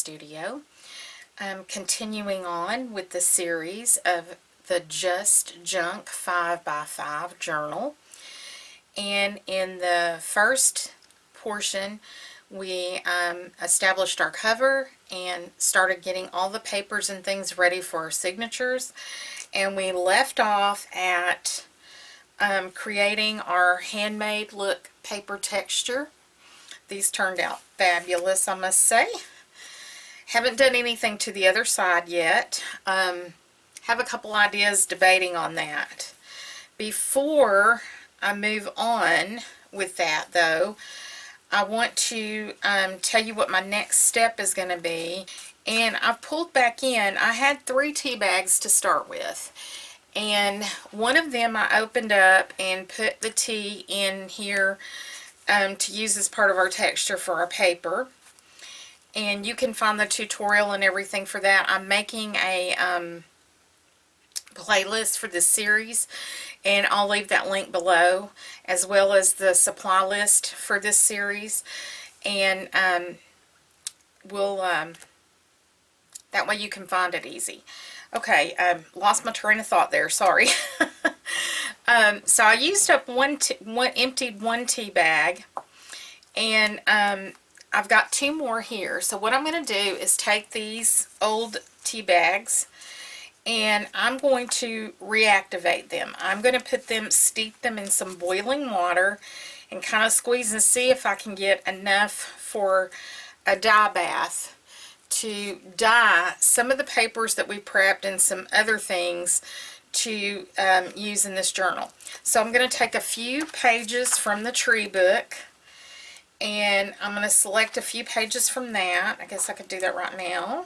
studio. Continuing on with the series of the Just Junk 5x5 journal. And in the first portion, we established our cover and started getting all the papers and things ready for our signatures. And we left off at creating our handmade look paper texture. These turned out fabulous, I must say. Haven't done anything to the other side yet. Have a couple ideas debating on that. Before I move on with that though, I want to tell you what my next step is going to be. And I've pulled back in. I had 3 tea bags to start with. And one of them I opened up and put the tea in here to use as part of our texture for our paper. And you can find the tutorial and everything for that. I'm making a playlist for this series, and I'll leave that link below, as well as the supply list for this series. And that way you can find it easy. Okay, lost my train of thought there, sorry. So I used up emptied one tea bag, and I've got 2 more here. So what I'm going to do is take these old tea bags and I'm going to reactivate them. I'm going to steep them in some boiling water and kind of squeeze and see if I can get enough for a dye bath to dye some of the papers that we prepped and some other things to use in this journal. So I'm going to take a few pages from the tree book, and I'm going to select a few pages from that. I guess I could do that right now.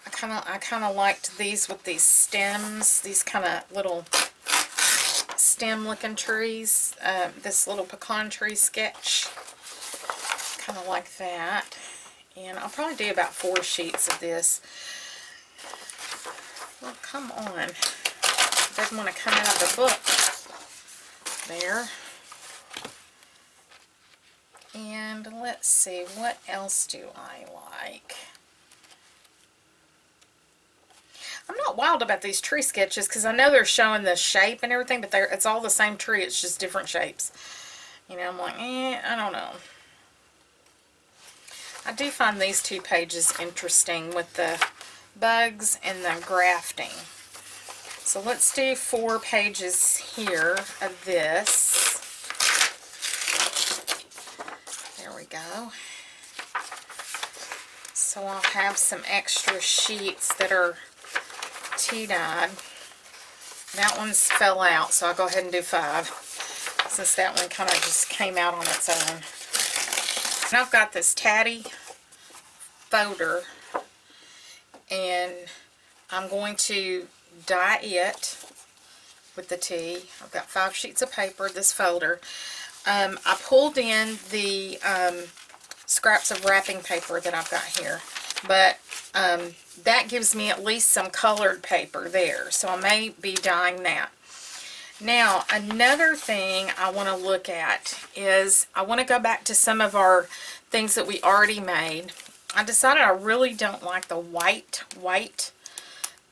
I kind of liked these with these stems, these kind of little stem looking trees, this little pecan tree sketch. Kind of like that. And I'll probably do about 4 sheets of this. Well, come on. It doesn't want to come out of the book. There. And let's see, what else do I like? I'm not wild about these tree sketches because I know they're showing the shape and everything, but it's all the same tree, it's just different shapes. You know, I'm like, I don't know. I do find these 2 pages interesting with the bugs and the grafting. So let's do 4 pages here of this. There we go. So I'll have some extra sheets that are tea dyed. That one's fell out, so I'll go ahead and do 5 since that one kind of just came out on its own. And I've got this tatty folder, and I'm going to dye it with the tea. I've got 5 sheets of paper, this folder. I pulled in the scraps of wrapping paper that I've got here, but that gives me at least some colored paper there, so I may be dyeing that. Now, another thing I want to look at is I want to go back to some of our things that we already made. I decided I really don't like the white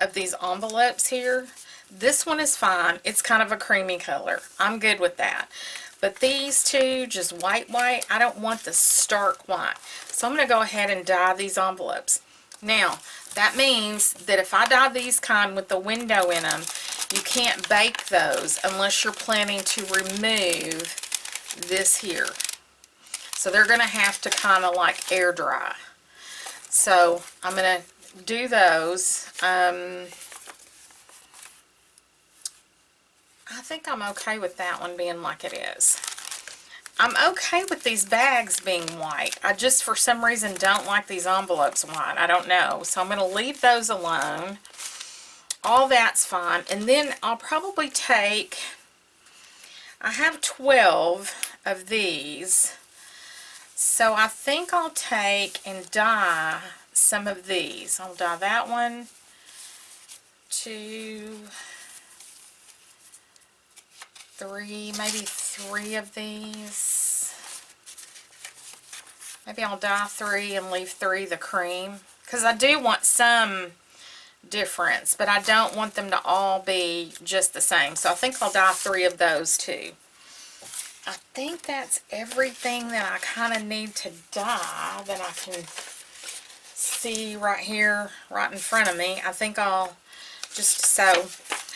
of these envelopes here. This one is fine. It's kind of a creamy color. I'm good with that. But these 2, just white, I don't want the stark white. So I'm going to go ahead and dye these envelopes. Now, that means that if I dye these kind with the window in them, you can't bake those unless you're planning to remove this here. So they're going to have to kind of like air dry. So I'm going to do those. I think I'm okay with that one being like it is. I'm okay with these bags being white. I just, for some reason, don't like these envelopes white. I don't know. So I'm going to leave those alone. All that's fine. And then I'll probably take, I have 12 of these. So I think I'll take and dye some of these. I'll dye that one, 2, 3, maybe 3 of these. Maybe I'll dye 3 and leave 3 the cream, because I do want some difference, but I don't want them to all be just the same. So I think I'll dye 3 of those too. I think that's everything that I kind of need to dye that I can see right here, right in front of me. I think I'll just, so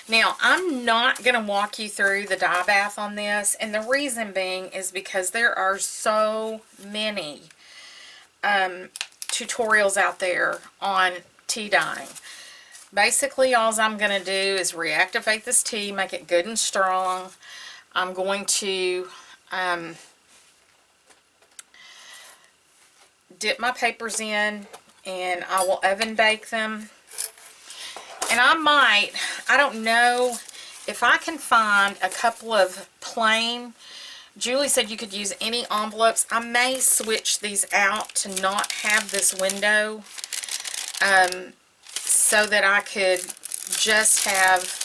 now I'm not going to walk you through the dye bath on this, and the reason being is because there are so many tutorials out there on tea dyeing. Basically, all I'm going to do is reactivate this tea, make it good and strong. I'm going to dip my papers in, and I will oven bake them. And I don't know if I can find a couple of plain, Julie said you could use any envelopes. I may switch these out to not have this window, so that I could just have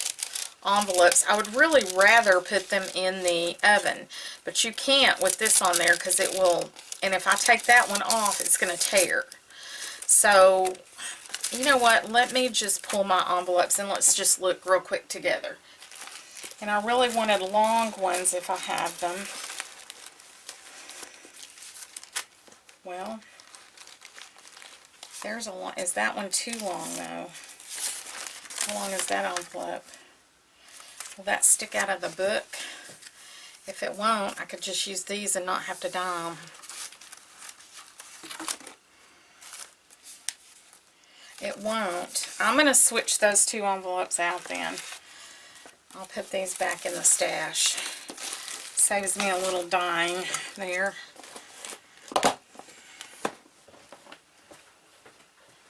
envelopes. I would really rather put them in the oven, but you can't with this on there because it will, and if I take that one off, it's going to tear. So, you know what, let me just pull my envelopes and let's just look real quick together. And I really wanted long ones if I had them. Well, there's a long, is that one too long though? How long is that envelope? Will that stick out of the book? If it won't, I could just use these and not have to dye them. It won't. I'm going to switch those 2 envelopes out then. I'll put these back in the stash. Saves me a little dyeing there.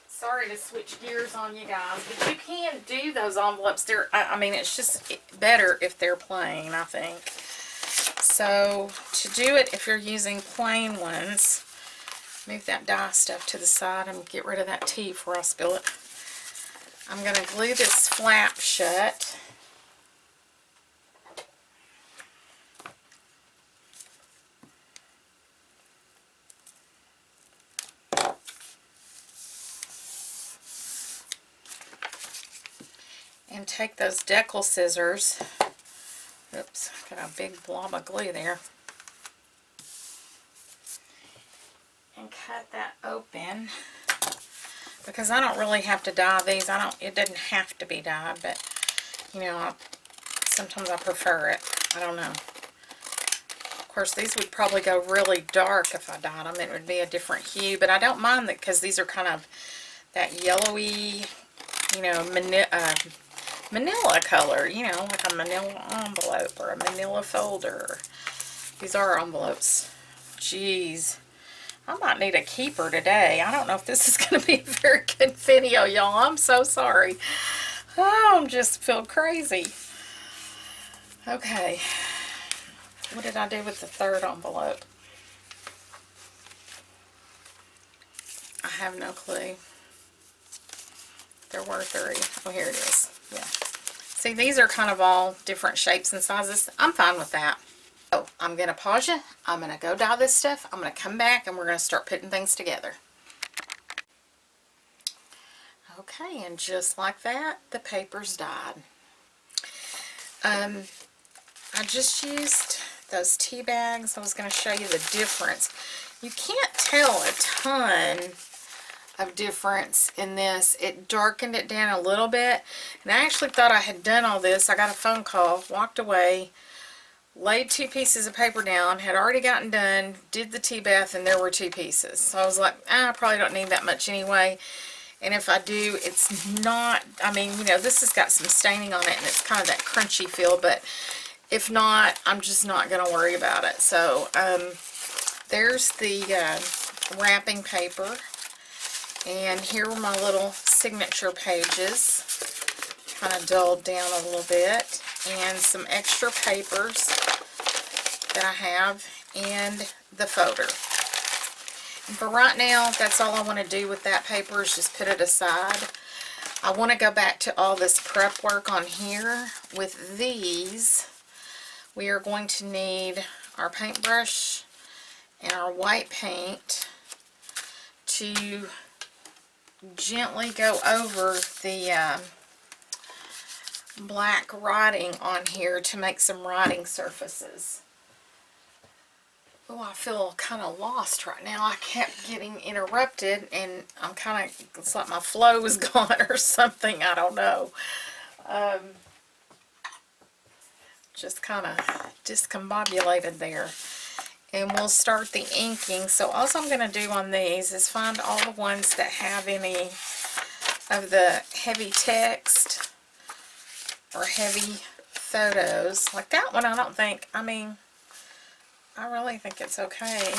Sorry to switch gears on you guys, but you can do those envelopes. I mean, it's just better if they're plain, I think. So, to do it, if you're using plain ones, move that dye stuff to the side and get rid of that tea before I spill it. I'm going to glue this flap shut. And take those decal scissors. Oops, got a big blob of glue there. And cut that open. Because I don't really have to dye these. It doesn't have to be dyed, but you know, sometimes I prefer it. I don't know. Of course, these would probably go really dark if I dyed them. It would be a different hue, but I don't mind that because these are kind of that yellowy, you know, manila color, you know, like a manila envelope or a manila folder. These are envelopes. Jeez. I might need a keeper today. I don't know if this is going to be a very good video, y'all. I'm so sorry. Oh, I just feel crazy. Okay. What did I do with the 3rd envelope? I have no clue. There were 3. Oh, here it is. Yeah. See, these are kind of all different shapes and sizes. I'm fine with that. So, I'm going to pause you. I'm going to go dye this stuff. I'm going to come back and we're going to start putting things together. Okay, and just like that, the paper's dyed. I just used those tea bags. I was going to show you the difference. You can't tell a ton of difference in this. It darkened it down a little bit, and I actually thought I had done all this. I got a phone call, walked away, laid 2 pieces of paper down, had already gotten done, did the tea bath, and there were 2 pieces. So I was like, I probably don't need that much anyway. And if I do, it's not, I mean, you know, this has got some staining on it, and it's kind of that crunchy feel, but if not, I'm just not going to worry about it. So, there's the wrapping paper, and here are my little signature pages, kind of dulled down a little bit, and some extra papers that I have, and the folder. And for right now, that's all I want to do with that paper is just put it aside. I want to go back to all this prep work on here. With these, we are going to need our paintbrush and our white paint. to gently go over the black writing on here to make some writing surfaces. Oh, I feel kind of lost right now. I kept getting interrupted, and I'm kind of, it's like my flow is gone or something. I don't know. Just kind of discombobulated there. And we'll start the inking. So all I'm going to do on these is find all the ones that have any of the heavy text or heavy photos. Like that one, I don't think, I mean, I really think it's okay.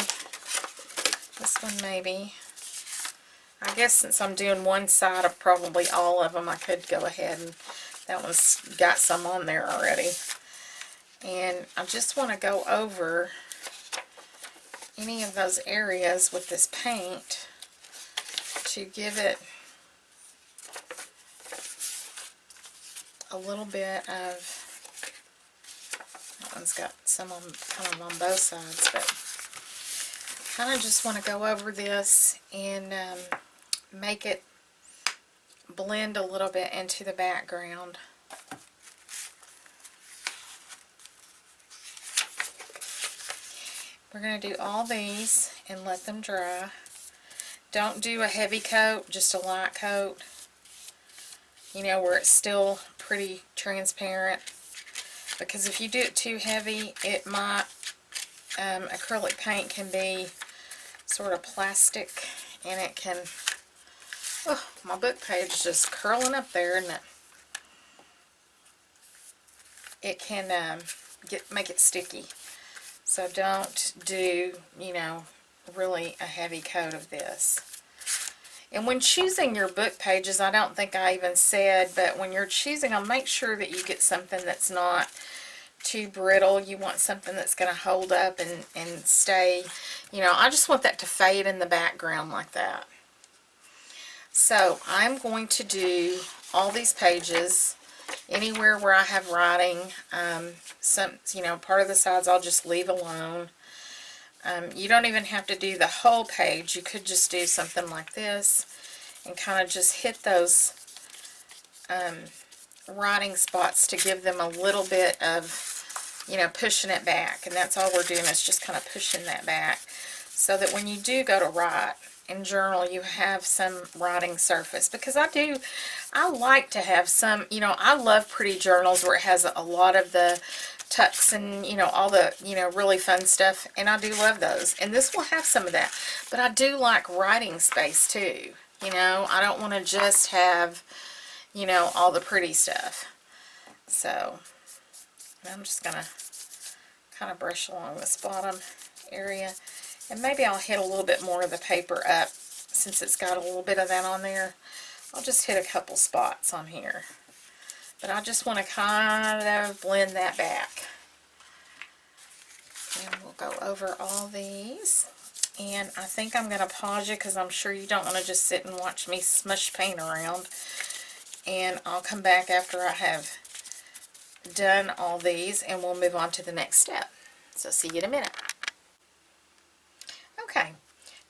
This one maybe. I guess since I'm doing one side of probably all of them, I could go ahead and that one's got some on there already. And I just want to go over any of those areas with this paint to give it a little bit of, that one's got some on, kind of on both sides, but kind of just want to go over this and make it blend a little bit into the background. We're going to do all these and let them dry. Don't do a heavy coat, just a light coat. You know, where it's still pretty transparent. Because if you do it too heavy, it might, acrylic paint can be sort of plastic, and it can, oh, my book page is just curling up there, and it can make it sticky. So don't do, you know, really a heavy coat of this. And when choosing your book pages, I don't think I even said, but when you're choosing them, make sure that you get something that's not too brittle. You want something that's going to hold up and stay, you know, I just want that to fade in the background like that. So I'm going to do all these pages. Anywhere where I have writing, some, you know, part of the sides I'll just leave alone. You don't even have to do the whole page. You could just do something like this and kind of just hit those writing spots to give them a little bit of, you know, pushing it back. And that's all we're doing, is just kind of pushing that back so that when you do go to write and journal, you have some writing surface. Because I like to have some, you know, I love pretty journals where it has a lot of the tucks and, you know, all the, you know, really fun stuff, and I do love those. And this will have some of that, but I do like writing space too. You know, I don't want to just have, you know, all the pretty stuff. So I'm just gonna kind of brush along this bottom area, and maybe I'll hit a little bit more of the paper up since it's got a little bit of that on there. I'll just hit a couple spots on here. But I just want to kind of blend that back. And we'll go over all these. And I think I'm going to pause you because I'm sure you don't want to just sit and watch me smush paint around. And I'll come back after I have done all these, and we'll move on to the next step. So see you in a minute. Okay,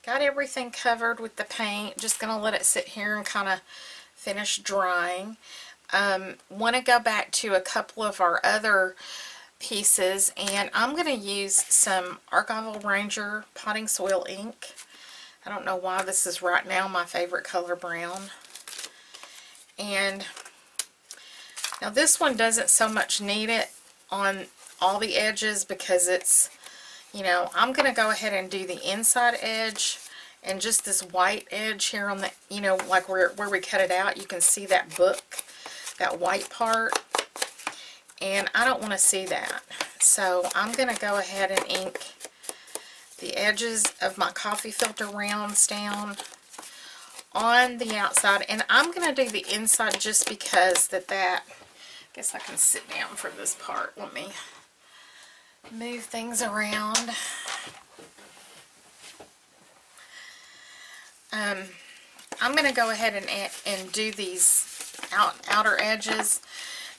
got everything covered with the paint. Just going to let it sit here and kind of finish drying. Want to go back to a couple of our other pieces, and I'm going to use some Archival Ranger Potting Soil ink. I don't know why this is right now my favorite color, brown. And now this one doesn't so much need it on all the edges because it's, you know, I'm going to go ahead and do the inside edge and just this white edge here on the, you know, like where we cut it out. You can see that book, that white part, and I don't want to see that. So I'm going to go ahead and ink the edges of my coffee filter rounds down on the outside, and I'm going to do the inside just because I guess I can sit down for this part. Let me move things around. I'm going to go ahead and do these outer edges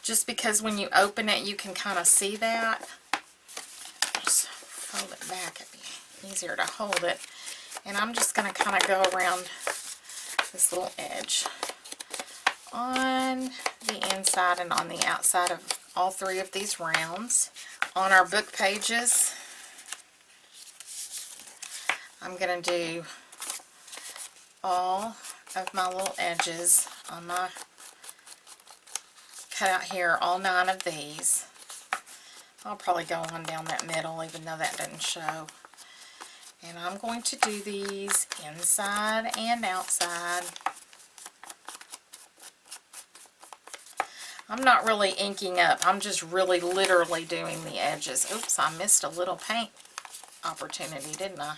just because when you open it you can kind of see that. Just fold it back, it'd be easier to hold it. And I'm just going to kind of go around this little edge on the inside and on the outside of all three of these rounds. On our book pages, I'm going to do all of my little edges on my cutout here, all 9 of these. I'll probably go on down that middle even though that doesn't show. And I'm going to do these inside and outside. I'm not really inking up. I'm just really literally doing the edges. Oops, I missed a little paint opportunity, didn't I?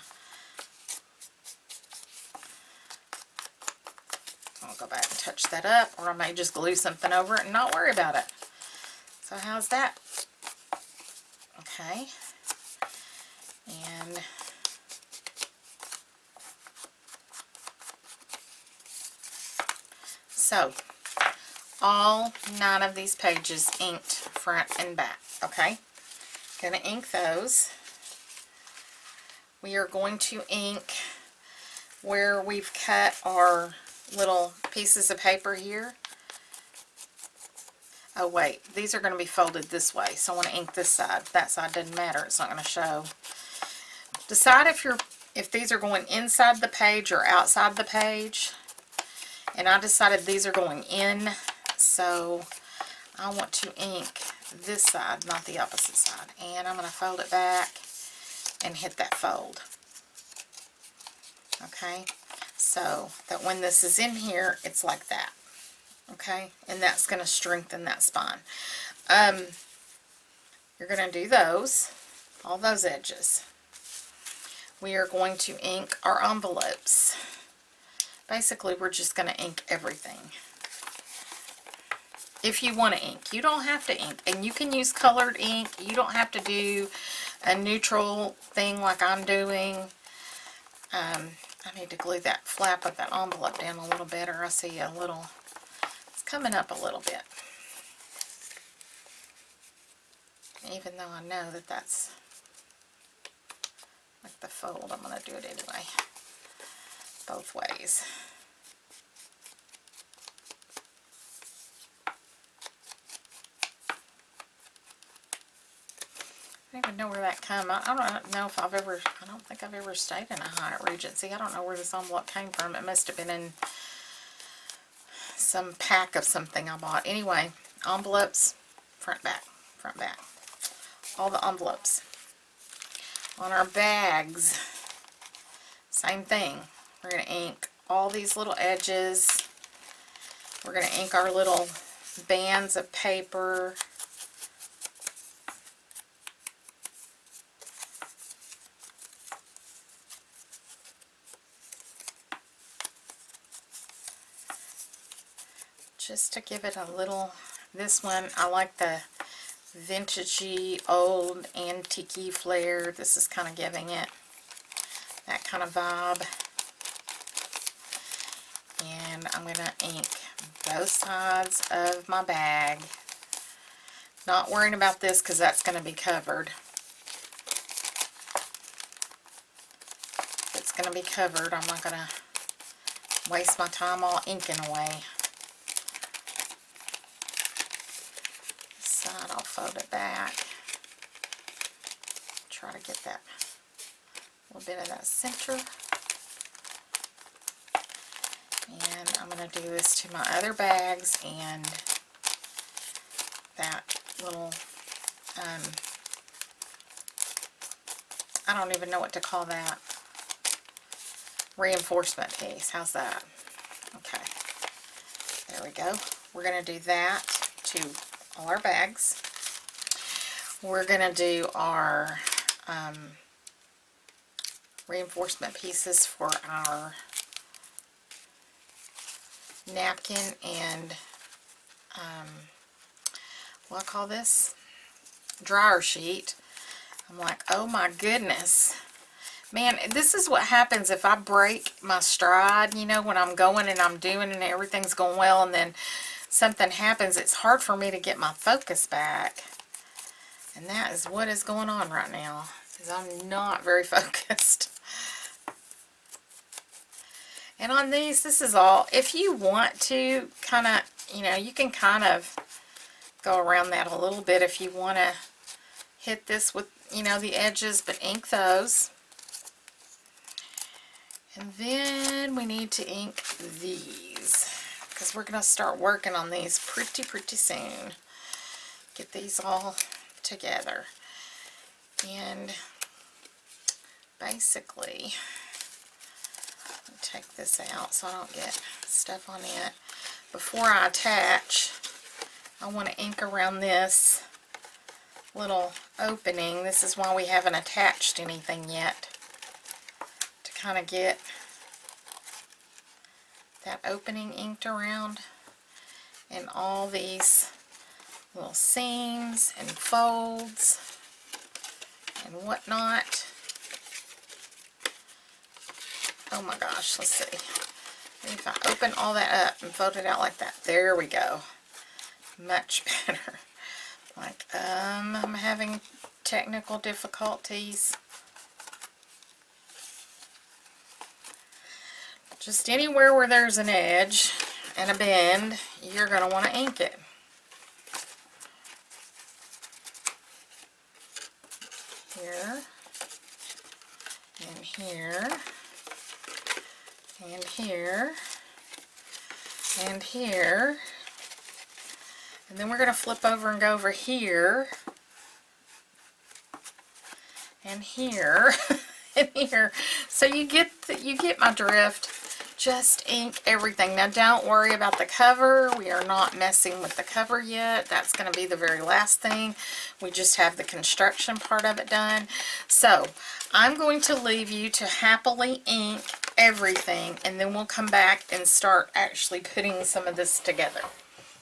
I'll go back and touch that up, or I may just glue something over it and not worry about it. So how's that? Okay. And so, all 9 of these pages inked front and back, okay? Gonna ink those. We are going to ink where we've cut our little pieces of paper here. Oh wait, these are going to be folded this way, so I want to ink this side. That side doesn't matter, it's not going to show. Decide if these are going inside the page or outside the page. And I decided these are going in, so I want to ink this side, not the opposite side. And I'm going to fold it back and hit that fold. Okay, so that when this is in here, it's like that. Okay, and that's going to strengthen that spine. You're going to do those, all those edges. We are going to ink our envelopes. Basically, we're just going to ink everything. If you want to ink, you don't have to ink, and you can use colored ink. You don't have to do a neutral thing like I'm doing. I need to glue that flap of that envelope down a little better. I see a little, it's coming up a little bit. Even though I know that that's like the fold, I'm going to do it anyway. Both ways. I don't even know where that came. I don't know if I've ever, I don't think I've ever stayed in a Hyatt Regency. I don't know where this envelope came from. It must have been in some pack of something I bought. Anyway, envelopes, front, back, front, back. All the envelopes. On our bags, same thing. We're going to ink all these little edges. We're going to ink our little bands of paper. Just to give it a little, this one, I like the vintagey, old, antique flair. This is kind of giving it that kind of vibe. And I'm going to ink both sides of my bag. Not worrying about this because that's going to be covered. If it's going to be covered, I'm not going to waste my time all inking away. Side, I'll fold it back. Try to get that little bit of that center. And I'm going to do this to my other bags and that little, I don't even know what to call that, reinforcement piece. How's that? Okay. There we go. We're going to do that to all our bags. We're going to do our reinforcement pieces for our napkin and what do I call this? Dryer sheet. I'm like, oh my goodness. Man, this is what happens if I break my stride, you know, when I'm going and I'm doing and everything's going well and then something happens. It's hard for me to get my focus back. And that is what is going on right now, because I'm not very focused. And on these, this is all, if you want to kind of, you know, you can kind of go around that a little bit if you want to hit this with, you know, the edges, but ink those. And then we need to ink these, because we're going to start working on these pretty soon. Get these all together. And basically, take this out so I don't get stuff on it. Before I attach, I want to ink around this little opening. This is why we haven't attached anything yet, to kind of get that opening inked around, and all these little seams and folds and whatnot. Oh my gosh, let's see. If I open all that up and fold it out like that, there we go. Much better. Like, I'm having technical difficulties. Just anywhere where there's an edge and a bend, you're going to want to ink it. Here, and here, and here, and here. And then we're going to flip over and go over here, and here, and here. So you get my drift. Just ink everything. Now don't worry about the cover. We are not messing with the cover yet. That's going to be the very last thing. We just have the construction part of it done. So I'm going to leave you to happily ink everything, and then we'll come back and start actually putting some of this together.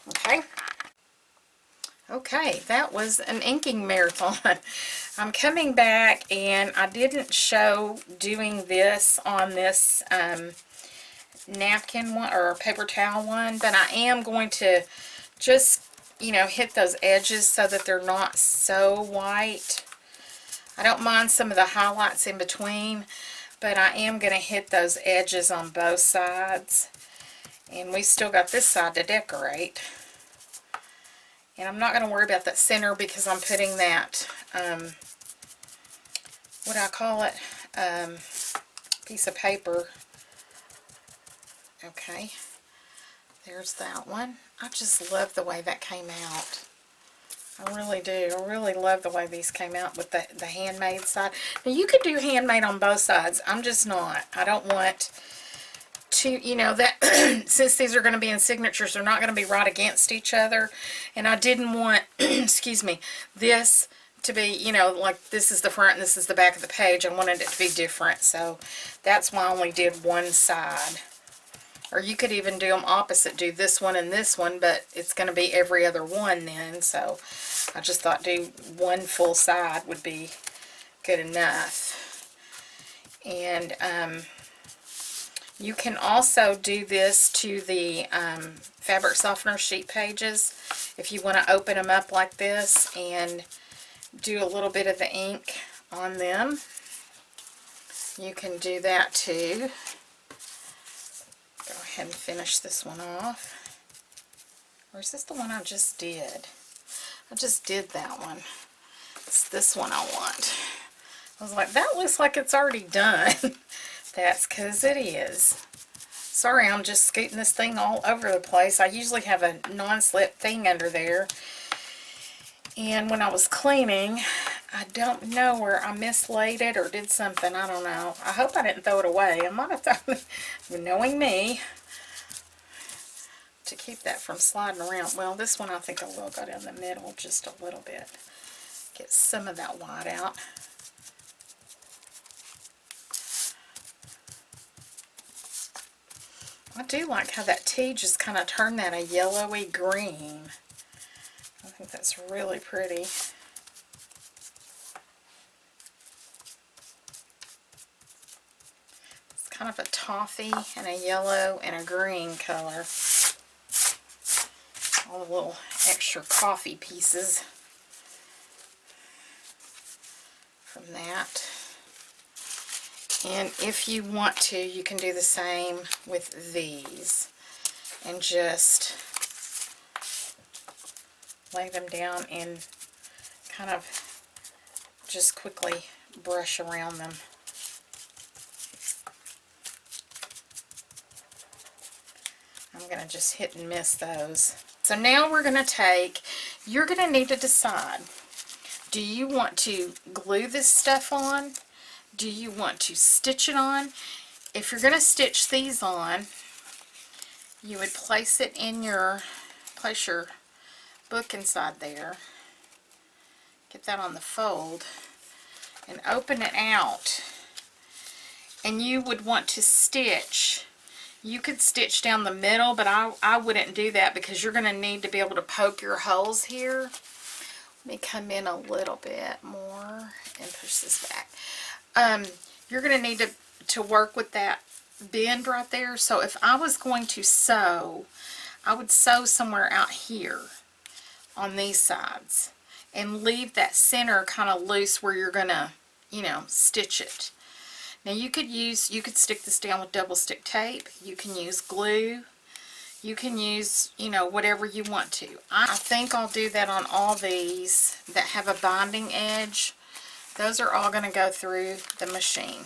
Okay? Okay, that was an inking marathon. I'm coming back, and I didn't show doing this on this napkin one or paper towel one, but I am going to just, you know, hit those edges so that they're not so white. I don't mind some of the highlights in between, but I am going to hit those edges on both sides. And we still got this side to decorate. And I'm not going to worry about that center because I'm putting that, what do I call it, piece of paper. Okay, there's that one. I just love the way that came out. I really do. I really love the way these came out with the handmade side. Now, you could do handmade on both sides. I'm just not. I don't want to, you know, that since these are going to be in signatures, they're not going to be right against each other. And I didn't want, excuse me, this to be, you know, like this is the front and this is the back of the page. I wanted it to be different. So that's why I only did one side. Or you could even do them opposite, do this one and this one, but it's going to be every other one then. So I just thought do one full side would be good enough. And you can also do this to the fabric softener sheet pages if you want to open them up like this and do a little bit of the ink on them. You can do that too. Go ahead and finish this one off. Or is this the one I just did? I just did that one. It's this one I want. I was like, that looks like it's already done. That's because it is. Sorry, I'm just scooting this thing all over the place. I usually have a non-slip thing under there. And when I was cleaning, I don't know where I mislaid it or did something. I don't know. I hope I didn't throw it away. I might have thrown it, knowing me, to keep that from sliding around. Well, this one I think I will go down the middle just a little bit. Get some of that white out. I do like how that tea just kind of turned that a yellowy green. I think that's really pretty. It's kind of a toffee and a yellow and a green color. All the little extra coffee pieces from that. And if you want to, you can do the same with these and just lay them down and kind of just quickly brush around them. I'm going to just hit and miss those. So now we're going to take, you're going to need to decide, do you want to glue this stuff on? Do you want to stitch it on? If you're going to stitch these on, you would place your book inside there, get that on the fold, and open it out. And you would want to stitch. You could stitch down the middle, but I wouldn't do that because you're going to need to be able to poke your holes here. Let me come in a little bit more and push this back. You're going to need to work with that bend right there. So if I was going to sew, I would sew somewhere out here on these sides and leave that center kind of loose where you're going to, stitch it. Now you could stick this down with double stick tape. You can use glue. You can use, whatever you want to. I think I'll do that on all these that have a binding edge. Those are all going to go through the machine.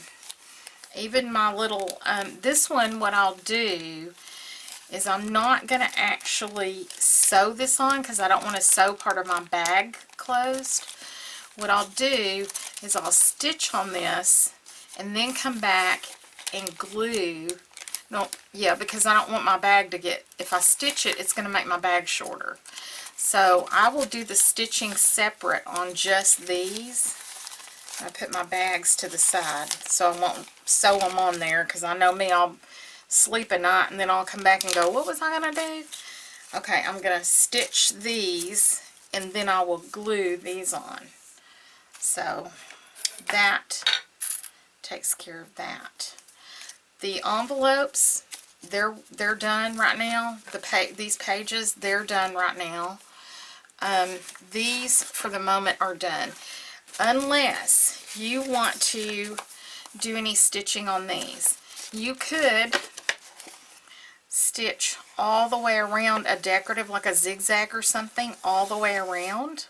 Even my little, this one, what I'll do is I'm not going to actually sew this on because I don't want to sew part of my bag closed. What I'll do is I'll stitch on this and then come back and glue. No, yeah, because I don't want my bag to get, if I stitch it, it's going to make my bag shorter. So I will do the stitching separate on just these. I put my bags to the side so I won't sew them on there, because I know me, I'll sleep at night and then I'll come back and go, what was I going to do? Okay, I'm going to stitch these and then I will glue these on. So that takes care of that. The envelopes, they're done right now. These pages, they're done right now. These, for the moment, are done. Unless you want to do any stitching on these. You could stitch all the way around a decorative, like a zigzag or something, all the way around.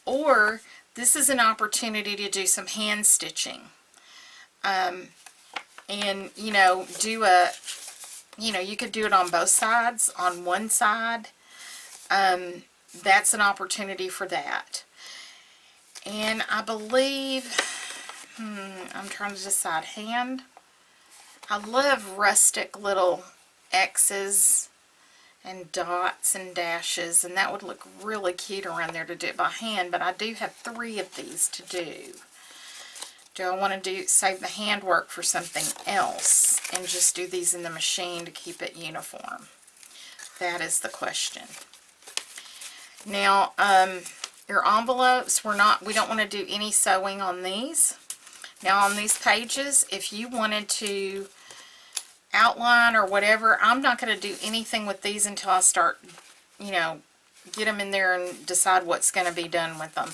Or this is an opportunity to do some hand stitching. And, do you could do it on both sides, on one side. That's an opportunity for that. And I believe, I'm trying to decide, hand. I love rustic little X's and dots and dashes, and that would look really cute around there to do it by hand, but I do have 3 of these to do. Do I want to save the handwork for something else and just do these in the machine to keep it uniform? That is the question. Now, your envelopes, we don't want to do any sewing on these. Now on these pages, if you wanted to outline or whatever, I'm not going to do anything with these until I start, get them in there and decide what's going to be done with them.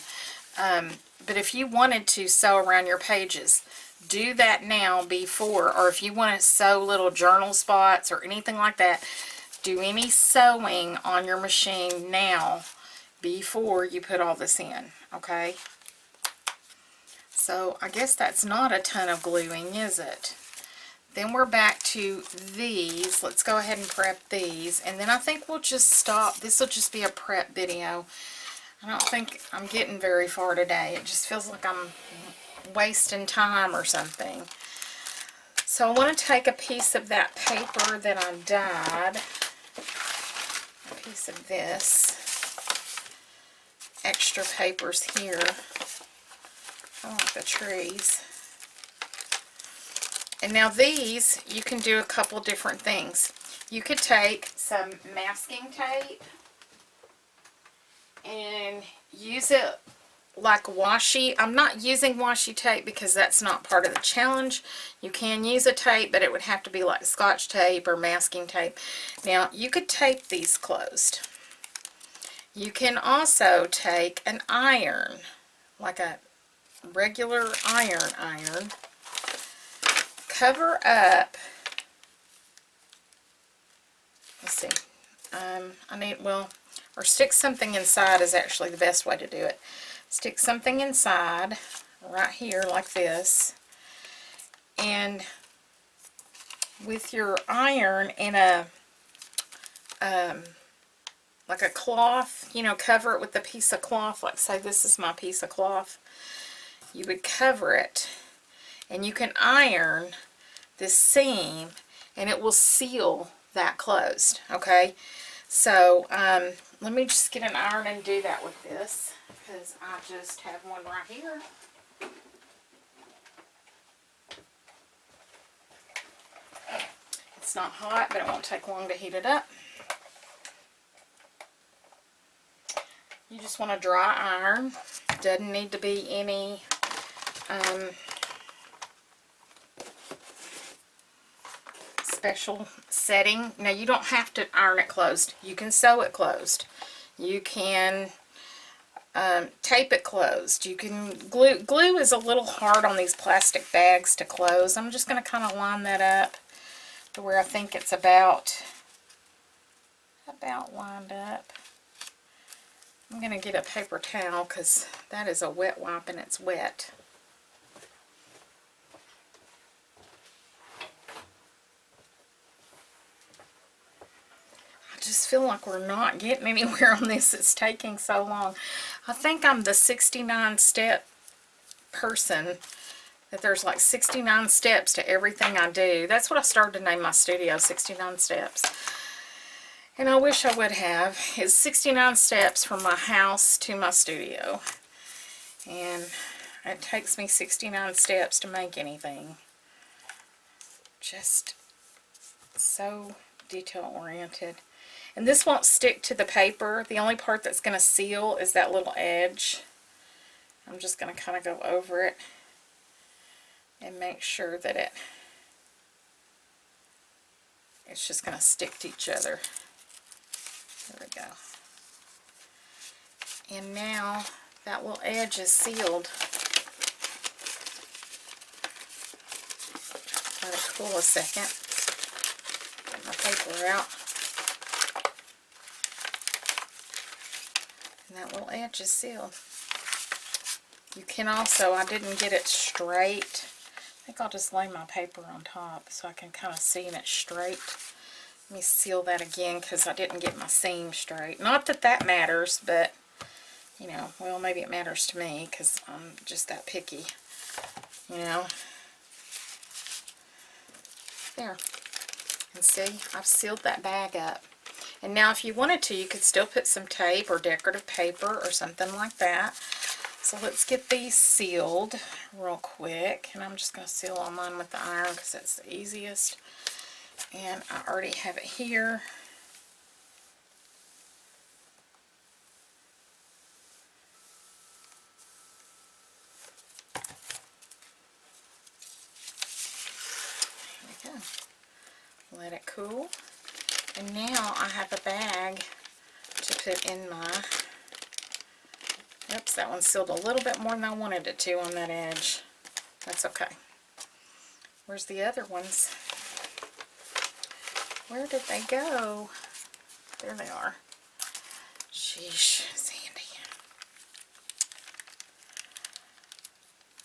But if you wanted to sew around your pages, do that now before, or if you want to sew little journal spots or anything like that, do any sewing on your machine now before you put all this in, okay? So I guess that's not a ton of gluing, is it? Then we're back to these. Let's go ahead and prep these, and then I think we'll just stop. This will just be a prep video. I don't think I'm getting very far today. It just feels like I'm wasting time or something. So I want to take a piece of that paper that I dyed, a piece of this, extra papers here. I like the trees. And now these, you can do a couple different things. You could take some masking tape and use it like washi. I'm not using washi tape because that's not part of the challenge. You can use a tape, but it would have to be like Scotch tape or masking tape. Now, you could tape these closed. You can also take an iron, like a regular iron, cover up, let's see, I need, well, or stick something inside is actually the best way to do it. Stick something inside right here like this, and with your iron in a like a cloth, you know, cover it with a piece of cloth, like say this is my piece of cloth. You would cover it, and you can iron this seam and it will seal that closed. Okay, so let me just get an iron and do that with this, because I just have one right here. It's not hot, but it won't take long to heat it up. You just want a dry iron. Doesn't need to be any special setting. Now, you don't have to iron it closed. You can sew it closed. You can tape it closed. You can glue. Glue is a little hard on these plastic bags to close. I'm just going to kind of line that up to where I think it's about lined up. I'm going to get a paper towel because that is a wet wipe and it's wet. I just feel like we're not getting anywhere on this. It's taking so long. I think I'm the 69 step person, that there's like 69 steps to everything I do. That's what I started to name my studio, 69 steps. And I wish I would have. It's 69 steps from my house to my studio. And it takes me 69 steps to make anything. Just so detail oriented. And this won't stick to the paper. The only part that's going to seal is that little edge. I'm just going to kind of go over it and make sure that it's just going to stick to each other. There we go. And now that little edge is sealed. Let it cool a second. Get my paper out. And that little edge is sealed. You can also, I didn't get it straight. I think I'll just lay my paper on top so I can kind of see it straight. Let me seal that again because I didn't get my seam straight. Not that that matters, but, you know, well, maybe it matters to me because I'm just that picky, you know. There. And see, I've sealed that bag up. And now if you wanted to, you could still put some tape or decorative paper or something like that. So let's get these sealed real quick. And I'm just going to seal all mine with the iron because that's the easiest. And I already have it here. There we go. Let it cool. And now I have a bag to put in my, oops, that one sealed a little bit more than I wanted it to on that edge. That's okay. Where's the other ones? Where did they go? There they are. Sheesh, Sandy.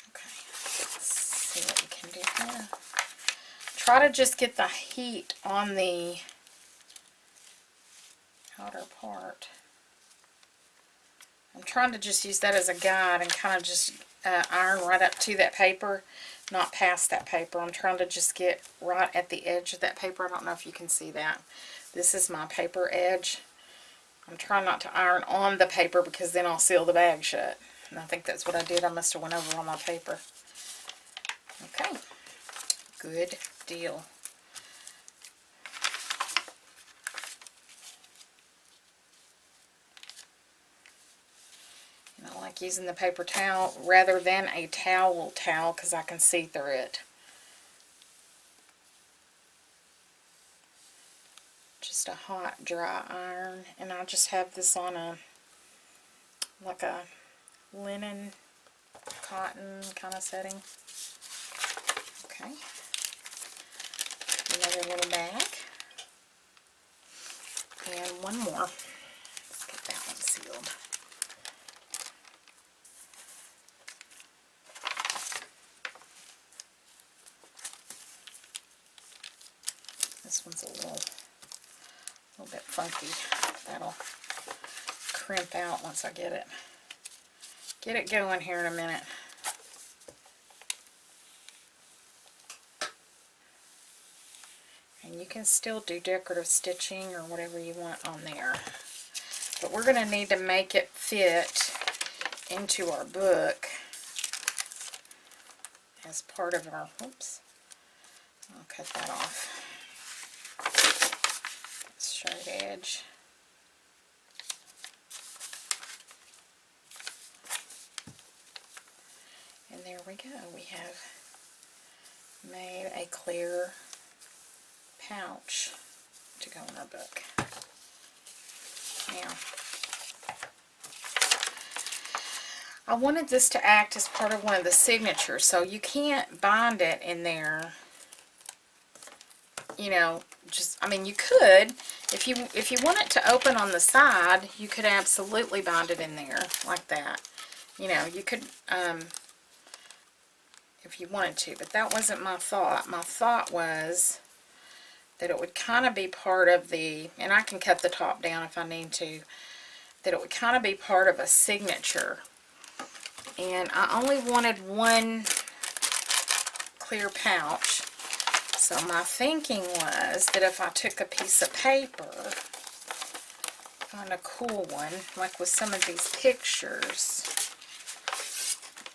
Okay, let's see what we can do here. Try to just get the heat on the outer part. I'm trying to just use that as a guide and kind of just iron right up to that paper, not past that paper. I'm trying to just get right at the edge of that paper. I don't know if you can see that. This is my paper edge. I'm trying not to iron on the paper because then I'll seal the bag shut. And I think that's what I did. I must have went over on my paper. Okay. Good deal. And I like using the paper towel rather than a towel because I can see through it. Just a hot, dry iron. And I just have this on a, like a linen, cotton kind of setting. Okay. another little bag. And one more. Let's get that one sealed. This one's a little bit funky. That'll crimp out once I get it going here in a minute. And you can still do decorative stitching or whatever you want on there. But we're going to need to make it fit into our book as part of our, oops, I'll cut that off. Straight edge. And there we go. We have made a clear pouch to go in our book. Now, I wanted this to act as part of one of the signatures, so you can't bind it in there, you know, just, I mean, you could, if you want it to open on the side, you could absolutely bind it in there, like that. You know, you could, if you wanted to, but that wasn't my thought. My thought was that it would kind of be part of the, and I can cut the top down if I need to, that it would kind of be part of a signature. And I only wanted one clear pouch. So my thinking was that if I took a piece of paper, find a cool one, like with some of these pictures,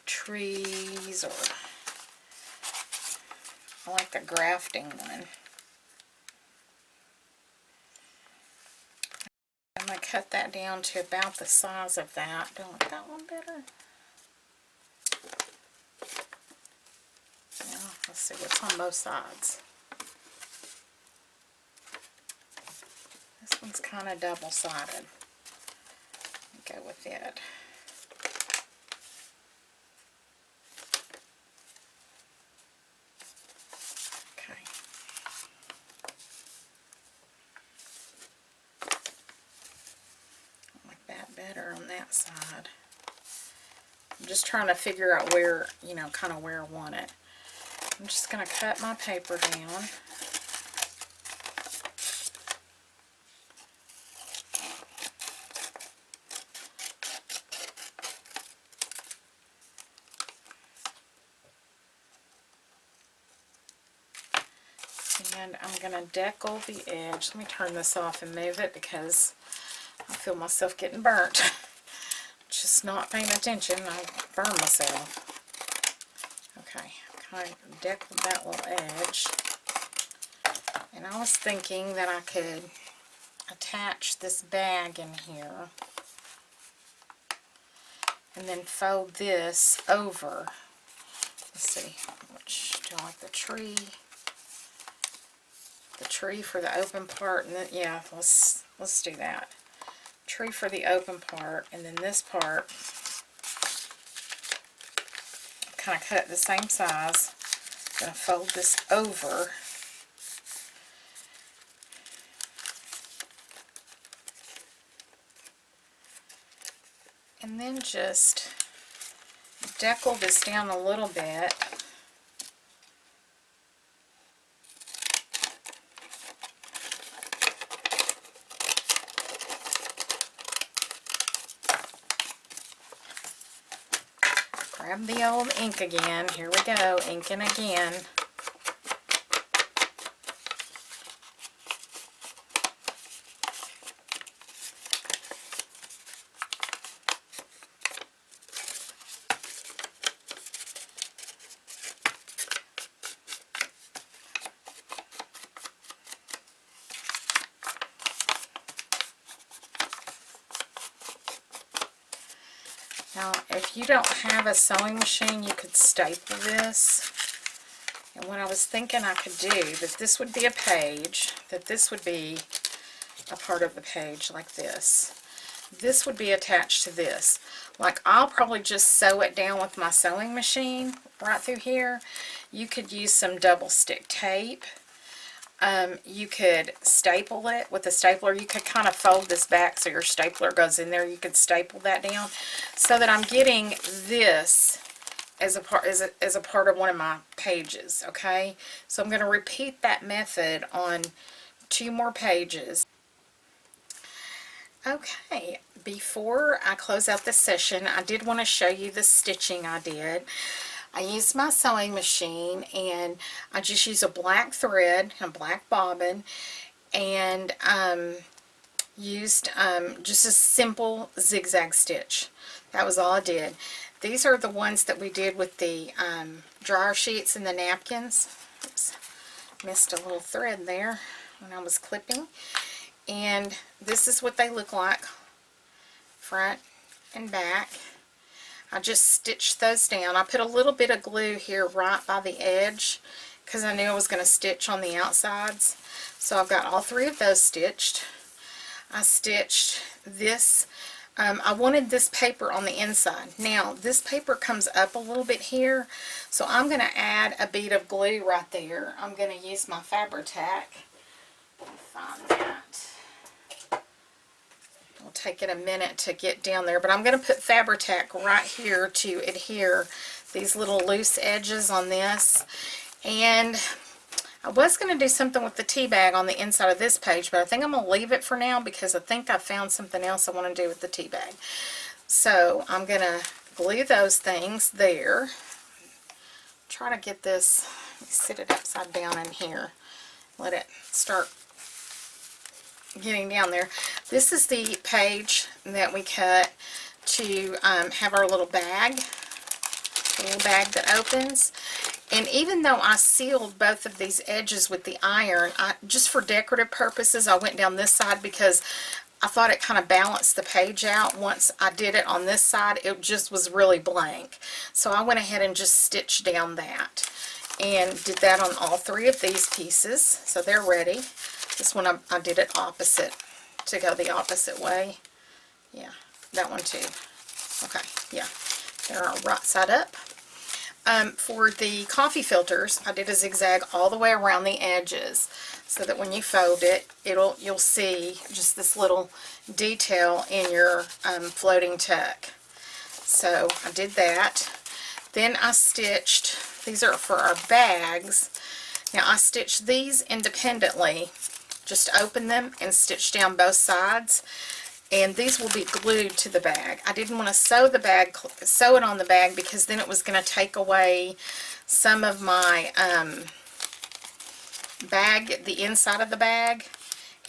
trees, or I like the grafting one. I'm going to cut that down to about the size of that. Do I like that one better? Yeah, let's see what's on both sides. This one's kind of double-sided. Go with it. Okay. I like that better on that side. I'm just trying to figure out where, you know, kind of where I want it. I'm just going to cut my paper down. And I'm going to decal the edge. Let me turn this off and move it because I feel myself getting burnt. Just not paying attention, I burn myself. Okay, kind of deckled that little edge. And I was thinking that I could attach this bag in here and then fold this over. Let's see, which do I like, the tree? The tree for the open part, and then, yeah, let's do that. Tree for the open part, and then this part, kind of cut it the same size. I'm going to fold this over. And then just decal this down a little bit. Grab the old ink again. Here we go, inking again. Now, if you don't have a sewing machine, you could staple this. And what I was thinking I could do, that this would be a page, that this would be a part of the page like this. This would be attached to this. Like, I'll probably just sew it down with my sewing machine right through here. You could use some double stick tape. you could staple it with a stapler. You could kind of fold this back so your stapler goes in there. You could staple that down so that I'm getting this as a part of one of my pages. Okay, so I'm going to repeat that method on 2 more pages. Okay, before I close out this session, I did want to show you the stitching I did. I used my sewing machine, and I just used a black thread and a black bobbin, and used just a simple zigzag stitch. That was all I did. These are the ones that we did with the dryer sheets and the napkins. Oops, missed a little thread there when I was clipping. And this is what they look like, front and back. I just stitched those down. I put a little bit of glue here right by the edge because I knew I was going to stitch on the outsides. So I've got all 3 of those stitched. I stitched this. I wanted this paper on the inside. Now this paper comes up a little bit here, so I'm going to add a bead of glue right there. I'm going to use my Fabri-Tac. Find that. It'll take it a minute to get down there, but I'm going to put Fabri-Tac right here to adhere these little loose edges on this. And I was going to do something with the tea bag on the inside of this page, but I think I'm going to leave it for now because I think I found something else I want to do with the tea bag. So I'm going to glue those things there. Try to get this, let me sit it upside down in here. Let it start getting down there. This is the page that we cut to have our little bag, the little bag that opens. And even though I sealed both of these edges with the iron, just for decorative purposes, I went down this side because I thought it kind of balanced the page out. Once I did it on this side, it just was really blank. So I went ahead and just stitched down that. And did that on all 3 of these pieces. So they're ready. This one I did it opposite, to go the opposite way. Yeah, that one too. Okay, yeah, they're all right side up. For the coffee filters, I did a zigzag all the way around the edges so that when you fold it, you'll see just this little detail in your floating tuck. So I did that. Then I stitched, these are for our bags. Now I stitched these independently. Just open them and stitch down both sides, and these will be glued to the bag. I didn't want to sew it on the bag because then it was going to take away some of my bag, the inside of the bag,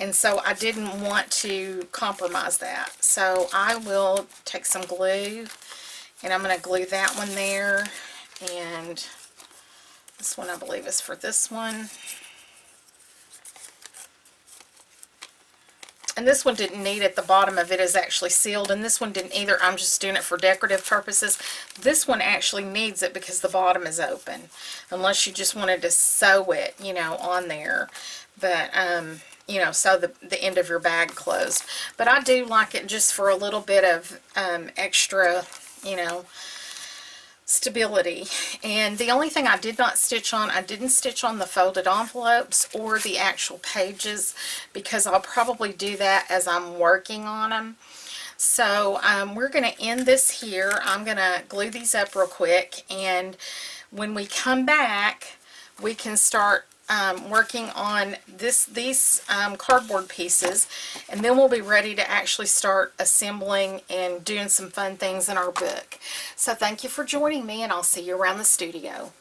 and so I didn't want to compromise that. So I will take some glue, and I'm going to glue that one there, and this one I believe is for this one. And this one didn't need it. The bottom of it is actually sealed, and this one didn't either. I'm just doing it for decorative purposes. This one actually needs it because the bottom is open, unless you just wanted to sew it, you know, on there. But, you know, sew the end of your bag closed. But I do like it just for a little bit of extra, you know, stability. And the only thing I did not stitch on, I didn't stitch on the folded envelopes or the actual pages, because I'll probably do that as I'm working on them. So we're going to end this here. I'm going to glue these up real quick, and when we come back we can start working on these cardboard pieces, and then we'll be ready to actually start assembling and doing some fun things in our book. So thank you for joining me, and I'll see you around the studio.